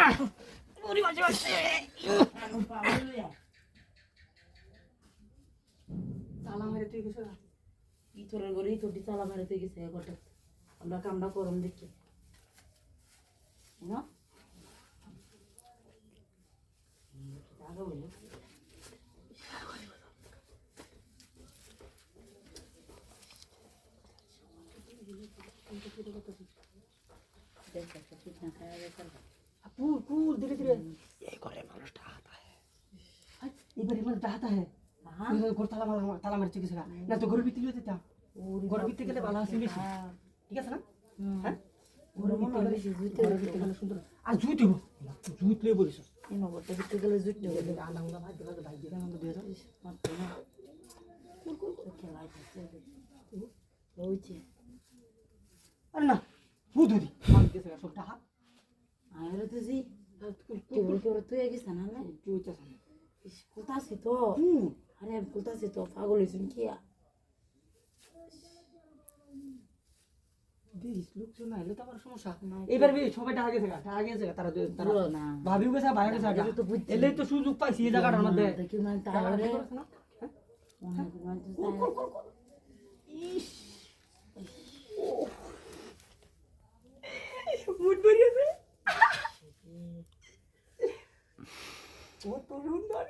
우리 마지막 তালা মেরে তুই গেছো ই তোরের ঘরে ই তোটি তালা মারতে গেছে ঘরটা আমরা কামড়া করম দেখি না জায়গা হইলো কুল কুল ধীরে ধীরে এই ঘরে মানুষ ডাহাতা হ্যাঁ এবারে মানুষ ডাহাতা হ্যাঁ ঘর তালা মারতে গেছে না তো ঘরের ভিতরে যেতে ঘরের ভিতরে গেলে ভালো আছে বেশি ঠিক আছে না হ্যাঁ ঘরের ভিতরে গেলে সুন্দর আর জুত দেবো জুত লে বলিস এই নগরটা ভিতরে গেলে জুট নেবে আনাঙ্গা ভাই গেলে ভাই দিয়ে আনন্দ দিয়ে যাও মারতে না খেলাই থাকছে ওইছে আরে না বুধুরি মানুষ গেছে সব ডাহাত আরে তুই কেবল কেবল তুই গেছে না না জুইতে কোথাছি তো আরে আমি কোথাছি তো পাগল হয়েছেন কি দেখিস লোকজন না এলে তো আবার সমস্যা এবার সবাই ঢাকা গেছে তারা না ভাবিও গেছে ভাইও গেছে এলেই তো সুযোগ পাইছি এই জায়গাটার মধ্যে দেখি মানে তাহলে মুড বেরিয়েছে কত সুন্দর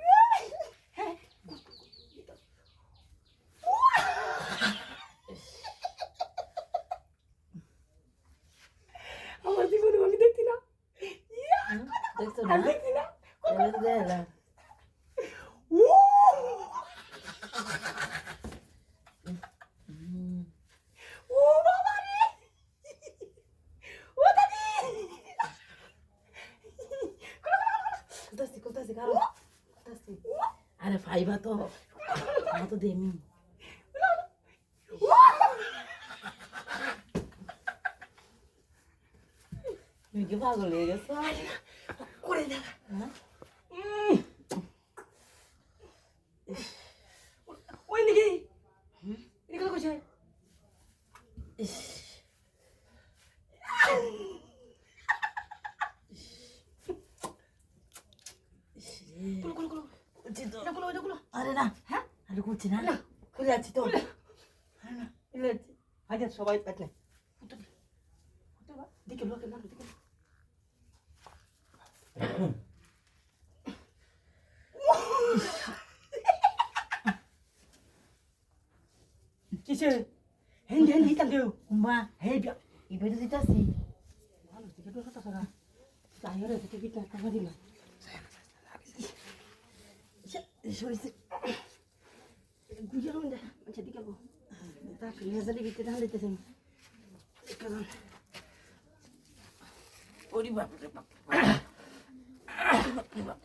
আমার জীবনে আমি দেখছি না দেখছো না দেখছি না দেখলা ও বাবা রে ও দাদি কোথাছি কারো কোথাছি আরে ফাইবা তো আমার তো দেমি তুমি কি পাগল হয়ে গেছো করে দেখা ওই নাকি এটা কথা কইছে আরে না হ্যাঁ আরে করছি না খুলে যাচ্ছি তো আজ সবাই পাইতে দেখে লোকের নাম দেখে কিসে হেন্ডি হেন্ডি কাল দেও মা হে বিয়া ইবে তো দিতাছি ভালো থেকে তো কথা সারা যাই রে থেকে বিটা টাকা দিল সরিছে গুজে রুন দে আচ্ছা দিকে গো তা লেজালি বিতে ধান দিতেছে কারণ ওরে বাপ রে বাপ ওরে বাপ ওরে বাপ